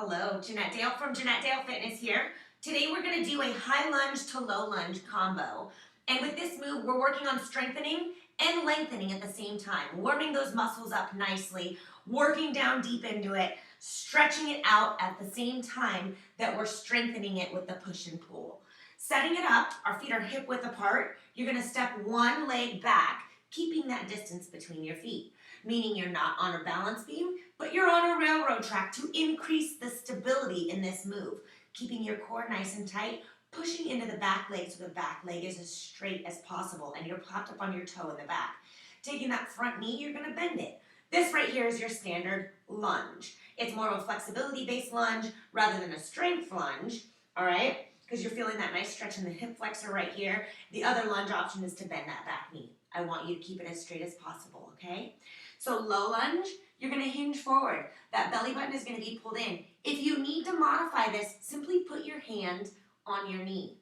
Hello, Jeanette Dale from Jeanette Dale Fitness here. Today we're going to do a high lunge to low lunge combo. And with this move, we're working on strengthening and lengthening at the same time, warming those muscles up nicely, working down deep into it, stretching it out at the same time that we're strengthening it with the push and pull. Setting it up, our feet are hip width apart. You're going to step one leg back, keeping that distance between your feet, meaning you're not on a balance beam, but you're on a railroad track to increase the stability in this move, keeping your core nice and tight, pushing into the back leg so the back leg is as straight as possible and you're propped up on your toe in the back. Taking that front knee, you're going to bend it. This right here is your standard lunge. It's more of a flexibility-based lunge rather than a strength lunge, all right? Because you're feeling that nice stretch in the hip flexor right here. The other lunge option is to bend that back knee. I want you to keep it as straight as possible, okay? So low lunge, you're going to hinge forward. That belly button is going to be pulled in. If you need to modify this, simply put your hand on your knee.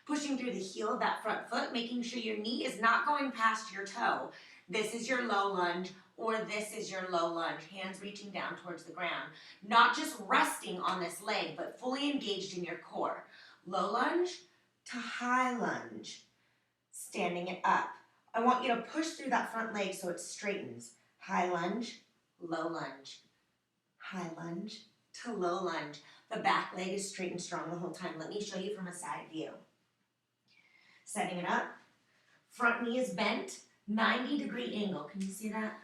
Pushing through the heel of that front foot, making sure your knee is not going past your toe. This is your low lunge, or this is your low lunge. Hands reaching down towards the ground. Not just resting on this leg, but fully engaged in your core. Low lunge to high lunge. Standing it up. I want you to push through that front leg so it straightens. High lunge, low lunge. High lunge to low lunge. The back leg is straight and strong the whole time. Let me show you from a side view. Setting it up. Front knee is bent, 90-degree angle. Can you see that?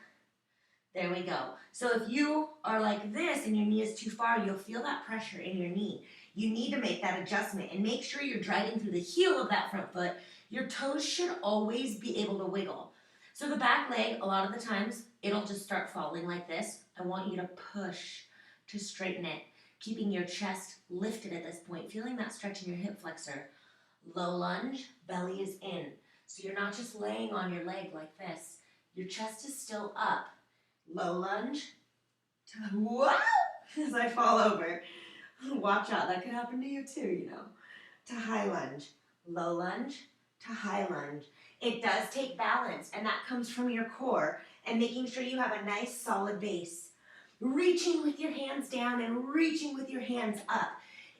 There we go. So if you are like this and your knee is too far, you'll feel that pressure in your knee. You need to make that adjustment and make sure you're driving through the heel of that front foot. Your toes should always be able to wiggle. So the back leg, a lot of the times, it'll just start falling like this. I want you to push to straighten it, keeping your chest lifted at this point, feeling that stretch in your hip flexor. Low lunge, belly is in. So you're not just laying on your leg like this. Your chest is still up. Low lunge, to, wow, as I fall over. Watch out, that could happen to you too, you know. To high lunge, low lunge, to high lunge. It does take balance, and that comes from your core and making sure you have a nice solid base. Reaching with your hands down and reaching with your hands up.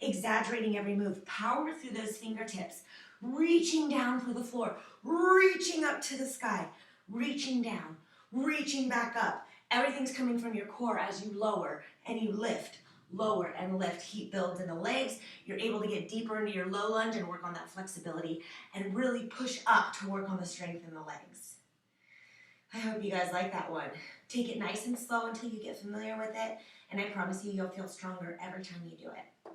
Exaggerating every move. Power through those fingertips. Reaching down for the floor. Reaching up to the sky. Reaching down. Reaching back up. Everything's coming from your core as you lower and you lift. Lower and lift. Heat builds in the legs. You're able to get deeper into your low lunge and work on that flexibility and really push up to work on the strength in the legs. I hope you guys like that one. Take it nice and slow until you get familiar with it, and I promise you, you'll feel stronger every time you do it.